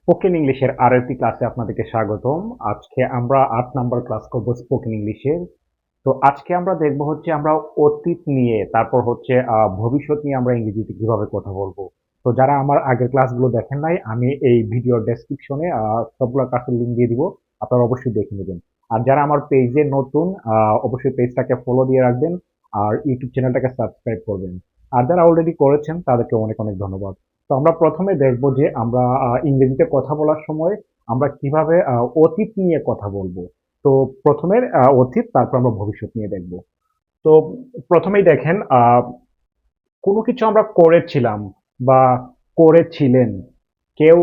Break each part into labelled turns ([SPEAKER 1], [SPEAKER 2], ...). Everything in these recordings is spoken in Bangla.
[SPEAKER 1] স্পোকেন ইংলিশের আরো একটি ক্লাসে আপনাদেরকে স্বাগতম। আজকে আমরা 8 নাম্বার ক্লাস করব স্পোকেন ইংলিশের। তো আজকে আমরা দেখব হচ্ছে আমরা অতীত নিয়ে, তারপর হচ্ছে ভবিষ্যৎ নিয়ে আমরা ইংরেজিতে কিভাবে কথা বলবো। তো যারা আমার আগের ক্লাসগুলো দেখেন নাই, আমি এই ভিডিওর ডেসক্রিপশনে সবগুলো ক্লাসের লিঙ্ক দিয়ে দিব, আপনারা অবশ্যই দেখে নেবেন। আর যারা আমার পেজে নতুন, অবশ্যই পেজটাকে ফলো দিয়ে রাখবেন আর ইউটিউব চ্যানেলটাকে সাবস্ক্রাইব করবেন। আর যারা অলরেডি করেছেন তাদেরকে অনেক অনেক ধন্যবাদ। তো আমরা প্রথমে দেখব যে আমরা ইংরেজিতে কথা বলার সময় আমরা কিভাবে অতীত নিয়ে কথা বলবো। তো প্রথমে অতীত, তারপর আমরা ভবিষ্যৎ নিয়ে দেখব। তো প্রথমেই দেখেন, কোনো কিছু আমরা করেছিলাম বা করেছিলেন। কেউ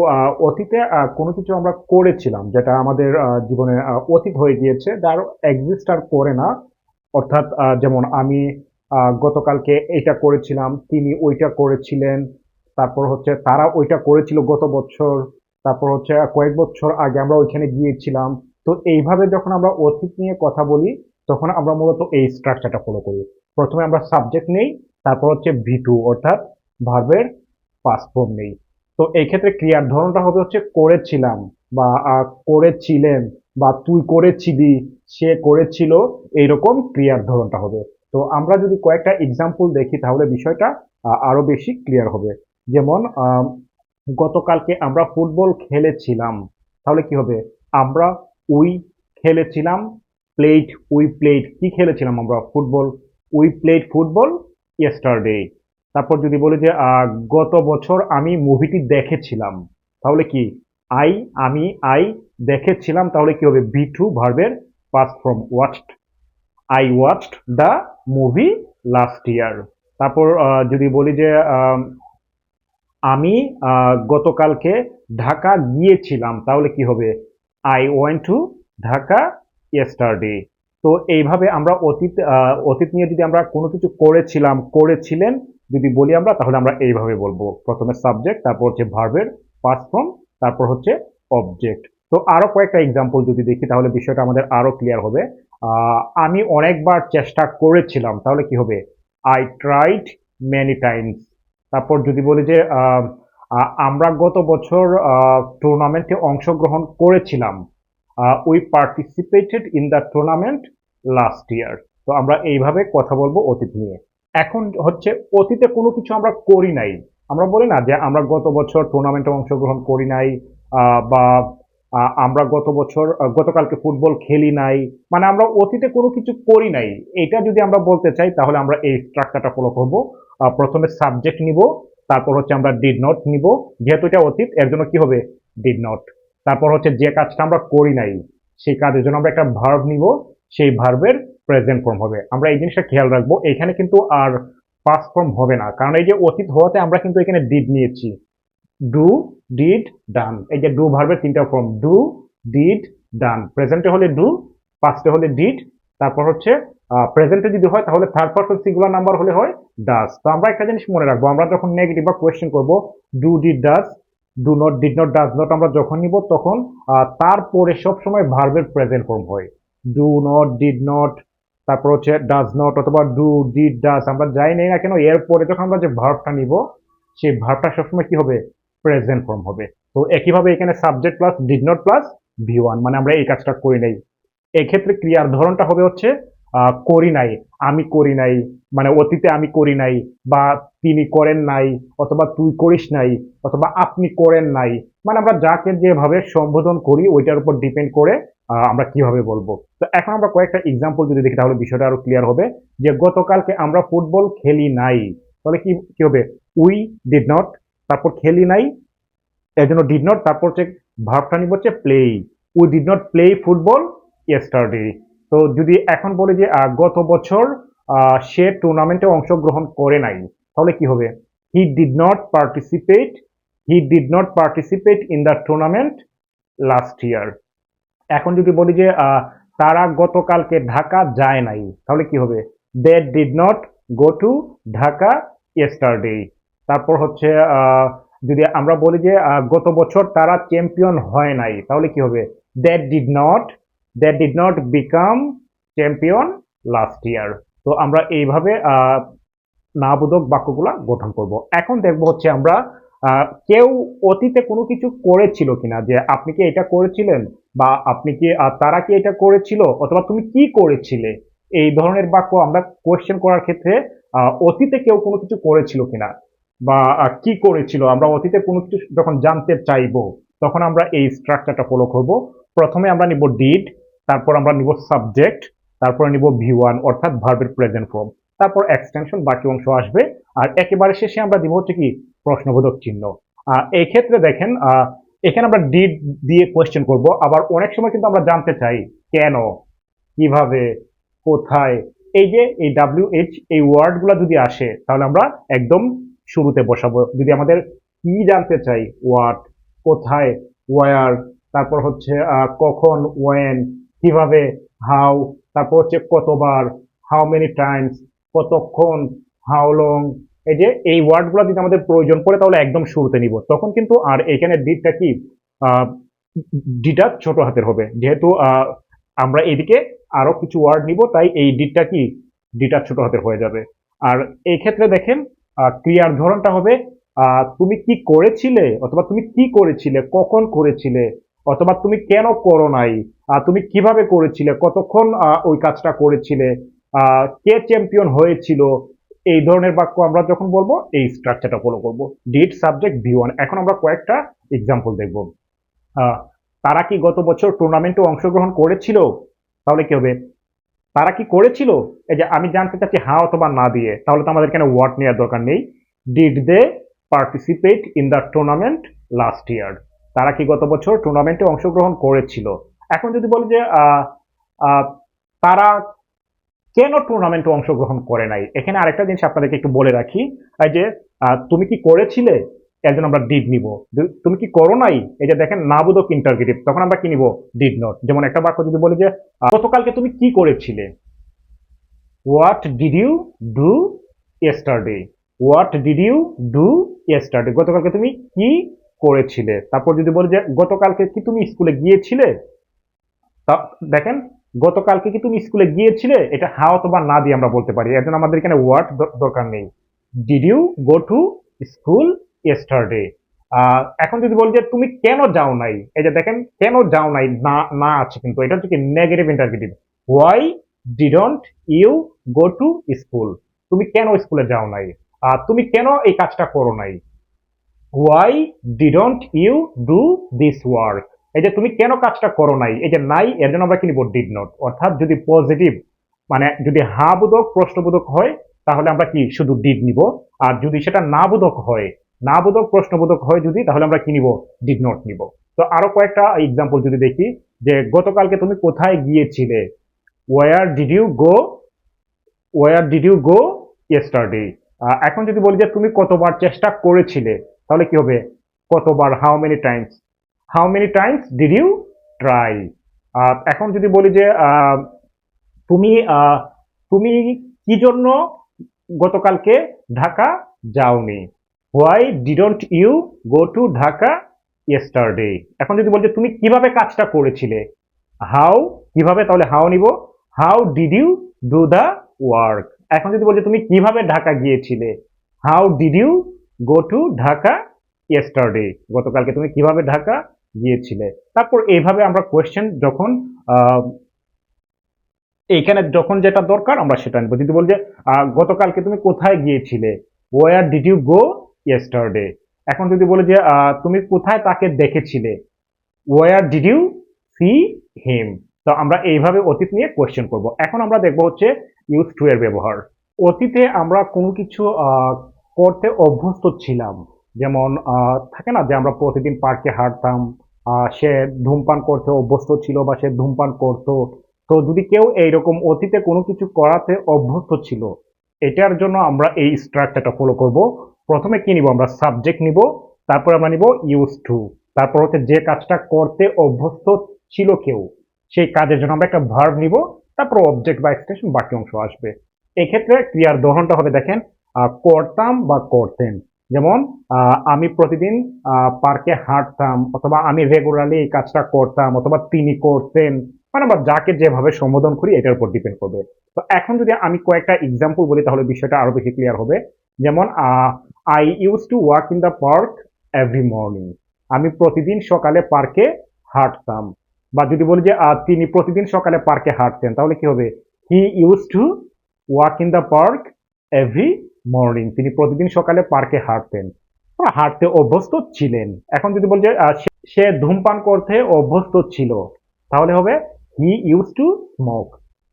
[SPEAKER 1] অতীতে কোনো কিছু আমরা করেছিলাম যেটা আমাদের জীবনে অতীত হয়ে গিয়েছে, যার এক্সিস্ট আর করে না। অর্থাৎ যেমন আমি গতকালকে এটা করেছিলাম, তিনি ওইটা করেছিলেন, তারপর হচ্ছে তারা ওইটা করেছিল গত বছর, তারপর হচ্ছে কয়েক বছর আগে আমরা ওইখানে গিয়েছিলাম। তো এইভাবে যখন আমরা অতীত নিয়ে কথা বলি, তখন আমরা মূলত এই স্ট্রাকচারটা ফলো করি। প্রথমে আমরা সাবজেক্ট নেই, তারপর হচ্ছে ভি টু অর্থাৎ ভার্বের পাস্ট ফর্ম নেই। তো এই ক্ষেত্রে ক্রিয়ার ধরনটা হবে হচ্ছে করেছিলাম বা করেছিলেন বা তুই করেছিলি, সে করেছিল, এইরকম ক্রিয়ার ধরনটা হবে। তো আমরা যদি কয়েকটা এক্সাম্পল দেখি তাহলে বিষয়টা আরো বেশি ক্লিয়ার হবে। যেমন গতকালকে আমরা ফুটবল খেলেছিলাম, তাহলে কি হবে? আমরা উই খেলেছিলাম, প্লেড উই প্লেড, কি খেলেছিলাম আমরা? Football. We played football yesterday. তারপর যদি বলি যে গত বছর আমি মুভিটি দেখেছিলাম, তাহলে কি? আই আমি আই দেখেছিলাম, তাহলে কি হবে? বি টু ভার্বের past form watched. I watched the movie last year. তারপর যদি বলি যে আমি গতকালকে ঢাকা গিয়েছিলাম, তাহলে কি হবে? I went to Dhaka yesterday. তো এইভাবে আমরা অতীত নিয়ে যদি আমরা কোনো কিছু করেছিলাম, করেছিলেন যদি বলি আমরা, তাহলে আমরা এইভাবে বলবো। প্রথমে সাবজেক্ট, তারপর হচ্ছে ভার্বের পাস্ট ফর্ম, তারপর হচ্ছে অবজেক্ট। তো আরো কয়েকটা এক্সাম্পল যদি দেখি তাহলে বিষয়টা আমাদের আরো ক্লিয়ার হবে। আমি অনেকবার চেষ্টা করেছিলাম, তাহলে কি হবে? I tried many Times. তারপর যদি বলি যে আমরা গত বছর টুর্নামেন্টে অংশগ্রহণ করেছিলাম, we participated in the tournament last year. তো আমরা এইভাবে কথা বলবো অতীত নিয়ে। এখন হচ্ছে অতীতে কোনো কিছু আমরা করি নাই। আমরা বলি না যে আমরা গত বছর টুর্নামেন্টে অংশগ্রহণ করি নাই, বা আমরা গতকালকে ফুটবল খেলি নাই। মানে আমরা অতীতে কোনো কিছু করি নাই, এটা যদি আমরা বলতে চাই তাহলে আমরা এই স্ট্রাকচারটা ফলো করব। প্রথমে সাবজেক্ট নিব, তারপর হচ্ছে আমরা ডিড নট নিব, যেহেতু এটা অতীত এর জন্য কি হবে? Did not. তারপর হচ্ছে যে কাজটা আমরা করি নাই, সেই কাজের জন্য আমরা একটা ভার্ব নিব, সেই ভার্বের প্রেজেন্ট ফর্ম হবে। আমরা এই জিনিসটা খেয়াল রাখবো, এখানে কিন্তু আর পাস্ট ফর্ম হবে না, কারণ এই যে অতীত হওয়াতে আমরা কিন্তু এখানে ডিড নিয়েছি। ডু, ডিড, ডান, এই যে ডু ভার্বের তিনটা ফর্ম, ডু, ডিড, ডান। প্রেজেন্টে হলে ডু, পাস্টে হলে ডিড, তারপর হচ্ছে প্রেজেন্টে যদি হয় তাহলে থার্ড পারসন সিঙ্গুলার নাম্বার হলে হয় ডাস। তো আমরা একটা জিনিস মনে রাখবো, আমরা যখন নেগেটিভ বা কোয়েশ্চেন করবো, do, did, does, do not, did not, does not, আমরা যখন নিব তখন তারপরে সবসময় ভার্বের প্রেজেন্ট ফর্ম হয়। ডু নট, ডিড নট, তারপর হচ্ছে ডাজ নট অথবা ডু, ডিড, ডাস, আমরা যাই নেই না কেন এরপরে যখন আমরা যে ভার্বটা নিব, সেই ভার্বটা সবসময় কি হবে? প্রেজেন্ট ফর্ম হবে। তো একইভাবে এখানে subject plus did not plus V one, মানে আমরা এই কাজটা করি নাই। এক্ষেত্রে ক্রিয়ার ধরনটা হবে হচ্ছে করি নাই, আমি করি নাই, মানে অতীতে আমি করি নাই, বা তিনি করেন নাই, অথবা তুই করিস নাই, অথবা আপনি করেন নাই। মানে আমরা যাকে যেভাবে সম্বোধন করি ওইটার উপর ডিপেন্ড করে আমরা কিভাবে বলবো। তো এখন আমরা কয়েকটা এক্সাম্পল যদি দেখি তাহলে বিষয়টা আরো ক্লিয়ার হবে। যে গতকালকে আমরা ফুটবল খেলি নাই, তাহলে কি কি হবে? উই ডিড নট, তারপর খেলি নাই, এর জন্য ডিড নট, তারপর হচ্ছে ভার্বটা নিব হচ্ছে play. We did not play football yesterday. তো যদি এখন বলি যে গত বছর সে টুর্নামেন্টে অংশগ্রহণ করে নাই, তাহলে কি হবে? He did not participate, he did not participate in the tournament last ইয়ার। এখন যদি বলি যে তারা গতকালকে ঢাকা যায় নাই, তাহলে কি হবে? They did not go to Dhaka yesterday. তারপর হচ্ছে যদি আমরা বলি যে গত বছর তারা চ্যাম্পিয়ন হয় নাই, তাহলে কি হবে? They did not, they did not become champion last year. তো আমরা এইভাবে নাবোধক বাক্যগুলা গঠন করব। এখন দেখবো হচ্ছে আমরা কেউ অতীতে কোনো কিছু করেছিল কিনা, যে আপনি কি এটা করেছিলেন, বা আপনি কি তারা কি এটা করেছিল, অথবা তুমি কি করেছিলে, এই ধরনের বাক্য আমরা কোয়েশ্চেন করার ক্ষেত্রে অতীতে কেউ কোনো কিছু করেছিল কিনা বা কি করেছিল, আমরা অতীতে কোনো কিছু যখন জানতে চাইবো তখন আমরা এই স্ট্রাকচারটা ফলো করব। প্রথমে আমরা নিব ডিড, তারপর আমরা নিব সাবজেক্ট, তারপরে নিব ভি1 অর্থাৎ ভার্বের প্রেজেন্ট ফর্ম, তারপর এক্সটেনশন বাকি অংশ আসবে, আর একেবারে শেষে আমরা দিব হচ্ছে কি প্রশ্নবোধক চিহ্ন। এই ক্ষেত্রে দেখেন এখানে আমরা ডিড দিয়ে কোয়েশ্চেন করব, আবার অনেক সময় কিন্তু আমরা জানতে চাই কেন, কিভাবে, কোথায়। এই যে এই WH এই ওয়ার্ড গুলা যদি আসে তাহলে আমরা একদম শুরুতে বসাবো। যদি আমাদের কি জানতে চাই, হোয়াট, কোথায়, ওয়ার, তারপর হচ্ছে কখন, ওয়েন, কিভাবে, হাউ, তারপর হচ্ছে কতবার, হাউ মেনি টাইমস, কতক্ষণ, হাউ লং। এই যে এই ওয়ার্ড গুলো যদি আমাদের প্রয়োজন পড়ে তাহলে একদম শুরুতে নিব, তখন কিন্তু আর এখানে ডিটা কি ডিটা ছোট হাতের হবে, যেহেতু আমরা এদিকে আরো কিছু ওয়ার্ড নিব, তাই এই ডিটা কি ডিটা ছোট হাতের হয়ে যাবে। আর এই ক্ষেত্রে দেখেন ক্রিয়ার ধরনটা হবে তুমি কি করেছিলে, অথবা তুমি কি করেছিলে, কখন করেছিলে, অথবা তুমি কেন করো নাই, তুমি কিভাবে করেছিলে, কতক্ষণ ওই কাজটা করেছিলে, কে চ্যাম্পিয়ন হয়েছিল। এই ধরনের বাক্য আমরা যখন বলবো এই স্ট্রাকচারটা ফলো করব। Did subject V1. এখন আমরা কয়েকটা এক্সাম্পল দেখব। আহ, তারা কি গত বছর টুর্নামেন্টে অংশগ্রহণ করেছিল, তাহলে কি হবে, তারা কি করেছিল। এই যে আমি জানতে চাচ্ছি হ্যাঁ অথবা না দিয়ে, তাহলে তো আমাদের এখানে হোয়াট নেওয়ার দরকার নেই। Did they participate in the tournament last year, তারা কি গত বছর টুর্নামেন্টে অংশগ্রহণ করেছিল। এখন যদি বলি যে আহ, তারা কেন টুর্নামেন্টে অংশগ্রহণ করে নাই, এখানে আরেকটা জিনিস আপনাদেরকে একটু বলে রাখি। এই যে তুমি কি করেছিলে, এর জন্য আমরা ডিড নিব। তুমি কি করো নাই, এই যে দেখেন নাবোধক ইন্টারগেটিভ, তখন আমরা কি নিব, ডিড নট। যেমন একটা বাক্য যদি বলি যে গতকালকে তুমি কি করেছিলে, what did you do yesterday, what did you do yesterday, গতকালকে তুমি কি করেছিলে। তারপর যদি বলি যে গতকালকে কি তুমি স্কুলে গিয়েছিলে, তা দেখেন গতকালকে কি তুমি স্কুলে গিয়েছিলে, এটা হ্যাঁ অথবা না দিয়ে আমরা বলতে পারি, এর জন্য আমাদের এখানে ওয়ার্ড দরকার নেই। Did you go to school yesterday. এখন যদি বলি যে তুমি কেন যাও নাই, এই যে দেখেন কেন যাও নাই, না না আছে, কিন্তু এটা হচ্ছে কি negative interrogative. Why didn't you go to school, তুমি কেন স্কুলে যাও নাই, তুমি কেন এই কাজটা করো নাই। Why didn't you do this work, এই যে তুমি কেন কাজটা করো নাই, এই যে নাই, এর জন্য আমরা কি নিব, ডিড নট। অর্থাৎ যদি পজিটিভ মানে যদি হ্যাঁ বোধক প্রশ্নবোধক হয় তাহলে আমরা কি শুধু ডিড নিব, আর যদি সেটা না বোধক হয়, না বোধক প্রশ্নবোধক হয় যদি, তাহলে আমরা কি নিব, ডিড নট নিব। তো আরো কয়েকটা এক্সাম্পল যদি দেখি, যে গতকালকে তুমি কোথায় গিয়েছিলে, where did you go, where did you go yesterday. এখন যদি বলি যে তুমি কতবার চেষ্টা করেছিলে, তাহলে কি হবে, কতবার, how many times, how many times did you try. এখন যদি বলি যে তুমি তুমি কি জন্য গতকালকে ঢাকা যাওনি, why didn't you go to Dhaka yesterday. এখন যদি বলি যে তুমি কিভাবে কাজটা করেছিলে, হাউ, কিভাবে, তাহলে হাউ নিব, how did you do the work. এখন যদি বলি তুমি কিভাবে ঢাকা গিয়েছিলে, how did you go to Dhaka yesterday, গতকালকে তুমি কিভাবে ঢাকা গিয়েছিলে। তারপর এইভাবে আমরা কোয়েশ্চেন যখন এইখানে যখন যেটা দরকার আমরা সেটা নিব। যদি বলি যে গতকালকে তুমি কোথায় গিয়েছিলে, where did you go yesterday. এখন যদি বলি যে তুমি কোথায় তাকে দেখেছিলে, where did you see him. তো আমরা এইভাবে অতীত নিয়ে কোয়েশ্চেন করব। এখন আমরা দেখব হচ্ছে ইউজ টু এর ব্যবহার। অতীতে আমরা কোনো কিছু করতে অভ্যস্ত ছিলাম, যেমন থাকে না যে আমরা প্রতিদিন পার্কে হাঁটতাম, সে ধূমপান করতে অভ্যস্ত ছিল বা সে ধূমপান করতো। তো যদি কেউ এইরকম অতীতে কোনো কিছু করাতে অভ্যস্ত ছিল, এটার জন্য আমরা এই স্ট্রাকচারটা ফলো করব। প্রথমে কি নিব, আমরা সাবজেক্ট নিব, তারপর আমরা নিব ইউজ টু, তারপর হচ্ছে যে কাজটা করতে অভ্যস্ত ছিল কেউ, সেই কাজের জন্য আমরা একটা ভার্ব নিব, তারপর অবজেক্ট বা এক্সপ্রেশন বাকি অংশ আসবে। এক্ষেত্রে ক্রিয়ার ধরনটা হবে দেখেন করতাম বা করতেন। যেমন আমি প্রতিদিন পার্কে হাঁটতাম, অথবা আমি রেগুলারলি এই কাজটা করতাম, অথবা তিনি করতেন, মানে আমরা যাকে যেভাবে সম্বোধন করি এটার উপর ডিপেন্ড করবে। তো এখন যদি আমি কয়েকটা এক্সাম্পল বলি তাহলে বিষয়টা আরো বেশি ক্লিয়ার হবে। যেমন I use to work in the park every morning. আমি প্রতিদিন সকালে পার্কে হাঁটতাম। বা যদি বলি যে তিনি প্রতিদিন সকালে পার্কে হাঁটতেন, তাহলে কি হবে? He use to walk in the park every morning. তিনি প্রতিদিন সকালে পার্কে হাঁটতেন বা হাঁটতে অভ্যস্ত ছিলেন। এখন যদি বলি যে সে ধূমপান করতে অভ্যস্ত ছিল, তাহলে হবে হি ইউজ টু স্মোক।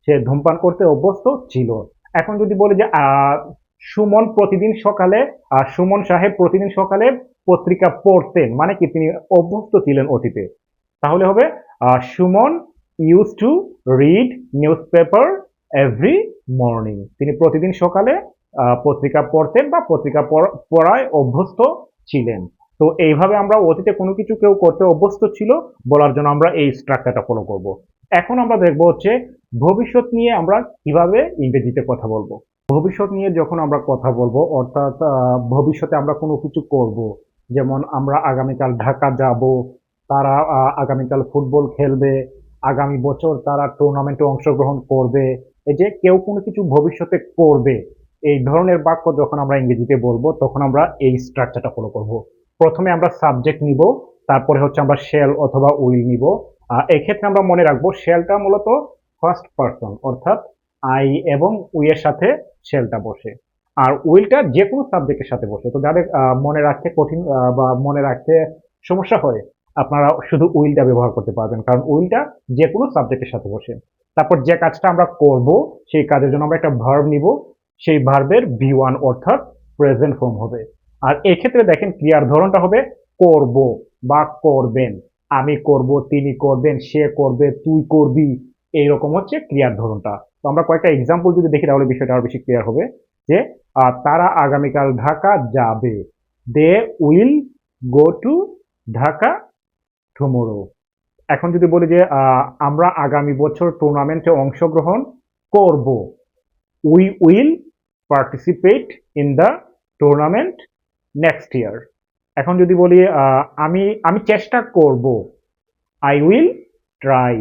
[SPEAKER 1] সে ধূমপান করতে অভ্যস্ত ছিল। এখন যদি বলি যে সুমন প্রতিদিন সকালে সুমন সাহেব প্রতিদিন সকালে পত্রিকা পড়তেন, মানে কি তিনি অভ্যস্ত ছিলেন অতীতে, তাহলে হবে Suman use to read news paper every morning. তিনি প্রতিদিন সকালে পত্রিকা পড়তেন বা পত্রিকা পড়ায় অভ্যস্ত ছিলেন। তো এইভাবে আমরা অতীতে কোনো কিছু কেউ করতে অভ্যস্ত ছিল বলার জন্য আমরা এই স্ট্রাকচারটা ফলো করব। এখন আমরা দেখবো হচ্ছে ভবিষ্যৎ নিয়ে আমরা কিভাবে ইংরেজিতে কথা বলবো। ভবিষ্যৎ নিয়ে যখন আমরা কথা বলবো, অর্থাৎ ভবিষ্যতে আমরা কোনো কিছু করব, যেমন আমরা আগামীকাল ঢাকা যাব, তারা আগামীকাল ফুটবল খেলবে, আগামী বছর তারা টুর্নামেন্টে অংশগ্রহণ করবে, এই যে কেউ কোনো কিছু ভবিষ্যতে করবে, এই ধরনের বাক্য যখন আমরা ইংরেজিতে বলবো তখন আমরা এই স্ট্রাকচারটা ফলো করব। প্রথমে আমরা সাবজেক্ট নিব, তারপরে হচ্ছে আমরা শেল অথবা উইল নিব। এই ক্ষেত্রে আমরা মনে রাখবো শেলটা মূলত ফার্স্ট পারসন, অর্থাৎ আই এবং উই এর সাথে শেলটা বসে, আর উইলটা যে কোনো সাবজেক্টের সাথে বসে। তো যাদের মনে রাখতে কঠিন বা মনে রাখতে সমস্যা হয়, আপনারা শুধু উইলটা ব্যবহার করতে পারবেন, কারণ উইলটা যে কোনো সাবজেক্টের সাথে বসে। তারপর যে কাজটা আমরা করব সেই কাজের জন্য আমরা একটা ভার্ব নিব, সেই ভার্বের ভি ওয়ান অর্থাৎ প্রেজেন্ট ফর্ম হবে। আর এক্ষেত্রে দেখেন ক্রিয়ার ধরনটা হবে করব বা করবেন। আমি করব, তিনি করবেন, সে করবে, তুই করবি, এইরকম হচ্ছে ক্রিয়ার ধরনটা। তো আমরা কয়েকটা এক্সাম্পল যদি দেখি তাহলে বিষয়টা আরো বেশি ক্লিয়ার হবে। যে তারা আগামীকাল ঢাকা যাবে, they will go to Dhaka tomorrow. এখন যদি বলি যে আমরা আগামী বছর টুর্নামেন্টে অংশগ্রহণ করব, we will participate in the tournament next ইয়ার। এখন যদি বলি আমি আমি চেষ্টা করব, আই উইল ট্রাই।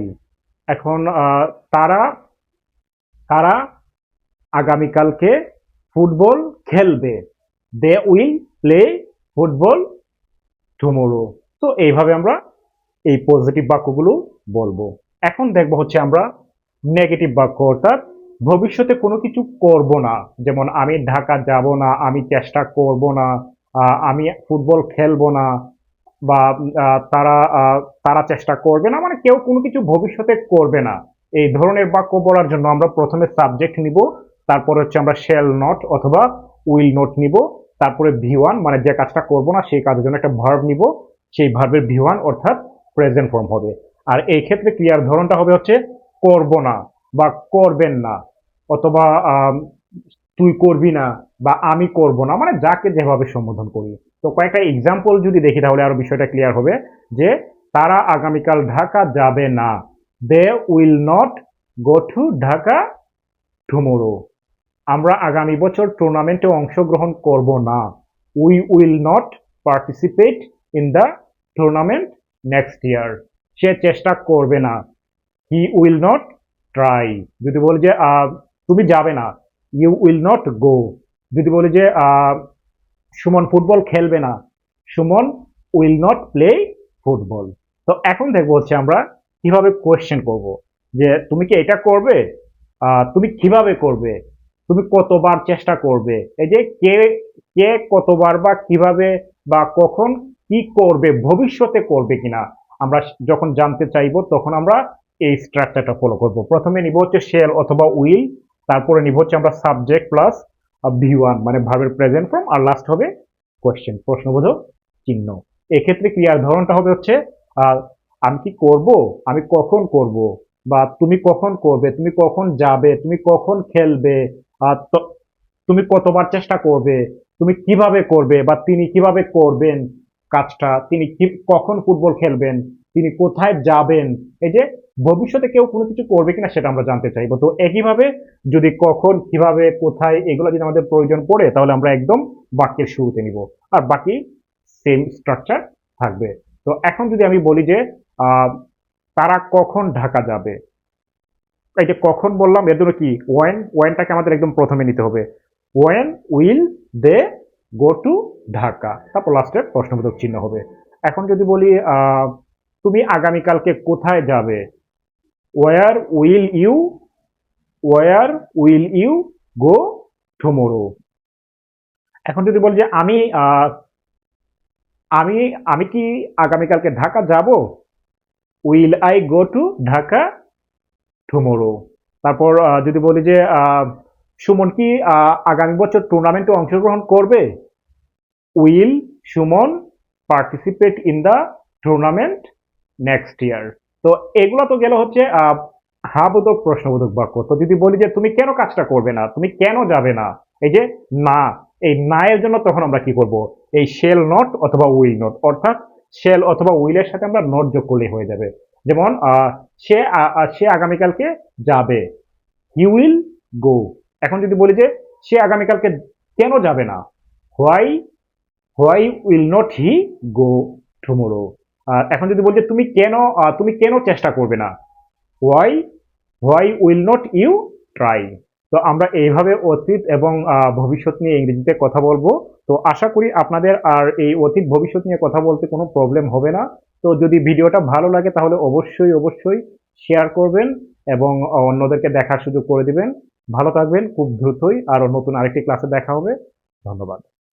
[SPEAKER 1] এখন তারা তারা আগামীকালকে ফুটবল খেলবে, they will play football tomorrow. তো এইভাবে আমরা এই পজিটিভ বাক্যগুলো বলবো। এখন দেখবো হচ্ছে আমরা নেগেটিভ বাক্য, অর্থাৎ ভবিষ্যতে কোনো কিছু করব না, যেমন আমি ঢাকা যাব না, আমি চেষ্টা করব না, আমি ফুটবল খেলবো না, বা তারা চেষ্টা করবে না, মানে কেউ কোনো কিছু ভবিষ্যতে করবে না। এই ধরনের বাক্য বলার জন্য আমরা প্রথমে সাবজেক্ট নিব, তারপরে হচ্ছে আমরা শেল নট অথবা উইল নট নিব, তারপরে ভি ওয়ান মানে যে কাজটা করব না সেই কাজের জন্য একটা ভার্ব নিব, সেই ভার্বের ভি ওয়ান অর্থাৎ প্রেজেন্ট ফর্ম হবে। আর এই ক্ষেত্রে ক্রিয়ার ধরনটা হবে হচ্ছে করব না বা করবেন না, অথবা তুই করবি না বা আমি করব না, মানে যাকে যেভাবে সম্বোধন করি। তো কয়েকটা এক্সাম্পল যদি দেখি তাহলে আরো বিষয়টা ক্লিয়ার হবে। যে তারা আগামীকাল ঢাকা যাবে না, they will not go to Dhaka tomorrow. আমরা আগামী বছর টুর্নামেন্টে অংশগ্রহণ করব না, we will not participate in the tournament next year. সে চেষ্টা করবে না, হি উইল নট ট্রাই। যদি বলি যে তুমি যাবে না, ইউ উইল নট গো। যদি বলি যে সুমন ফুটবল খেলবে না, Suman will not play football. তো এখন দেখবো হচ্ছে আমরা কিভাবে কোয়েশ্চেন করব, যে তুমি কি এটা করবে, তুমি কিভাবে করবে, তুমি কতবার চেষ্টা করবে। এই যে কে কে কতবার বা কিভাবে বা কখন কি করবে, ভবিষ্যতে করবে কিনা আমরা যখন জানতে চাইবো তখন আমরা এই স্ট্রাকচারটা ফলো করব। প্রথমে নিব হচ্ছে শেল অথবা উইল, তারপরে নিব হচ্ছে আমরা সাবজেক্ট প্লাস ভি ওয়ান মানে ভার্বের প্রেজেন্ট ফর্ম, আর লাস্ট হবে কোয়েশ্চেন প্রশ্নবোধক চিহ্ন। এক্ষেত্রে ক্রিয়ার ধরনটা হবে হচ্ছে আমি কি করব, আমি কখন করব, বা তুমি কখন করবে, তুমি কখন যাবে, তুমি কখন খেলবে, তুমি কতবার চেষ্টা করবে, তুমি কিভাবে করবে, বা তিনি কিভাবে করবেন কাজটা, তিনি কখন ফুটবল খেলবেন, তিনি কোথায় যাবেন। এই যে ভবিষ্যতে কেউ কোনো কিছু করবে কিনা সেটা আমরা জানতে চাইবো। তো একইভাবে যদি কখন, কিভাবে, কোথায় এগুলো যদি আমাদের প্রয়োজন পড়ে তাহলে আমরা একদম বাক্যের শুরুতে নিব, আর বাকি সেম স্ট্রাকচার থাকবে। তো এখন যদি আমি বলি যে তারা কখন ঢাকা যাবে, এই যে কখন বললাম এর জন্য কি ওয়েনটাকে আমাদের একদম প্রথমে নিতে হবে। When will they go to Dhaka, তারপর লাস্টের প্রশ্নবোধক চিহ্ন হবে। এখন যদি বলি তুমি আগামীকালকে কোথায় যাবে, where will you where will you go tomorrow. এখন যদি বলি যে আমি আমি কি আগামীকালকে ঢাকা যাব, will I go to Dhaka tomorrow. তারপর যদি বলি যে সুমন কি আগামী বছর টুর্নামেন্টে অংশগ্রহণ করবে, will Suman participate in the tournament next ইয়ার। তো এগুলো তো গেল হচ্ছে হ্যাঁ বোধক প্রশ্নবোধক বাক্য। তো যদি বলি যে তুমি কেন কাজটা করবে না, তুমি কেন যাবে না, এই যে না, এই না এর জন্য তখন আমরা কি করব, এই শেল নট অথবা উইল নট, অর্থাৎ শেল অথবা উইলের সাথে আমরা নট যোগ করলেই হয়ে যাবে। যেমন সে আগামীকালকে যাবে, হি উইল গো। এখন যদি বলি যে সে আগামীকালকে কেন যাবে না, why why will not he go tomorrow. এখন যদি বলি যে তুমি কেন চেষ্টা করবে না, why why will not you try. তো আমরা এইভাবে অতীত এবং ভবিষ্যৎ নিয়ে ইংরেজিতে কথা বলবো। তো আশা করি আপনাদের আর এই অতীত ভবিষ্যৎ নিয়ে কথা বলতে কোনো প্রবলেম হবে না। তো যদি ভিডিওটা ভালো লাগে তাহলে অবশ্যই অবশ্যই শেয়ার করবেন এবং অন্যদেরকে দেখার সুযোগ করে দিবেন। ভালো থাকবেন, খুব দ্রুতই আরো নতুন আরেকটি ক্লাসে দেখা হবে। ধন্যবাদ।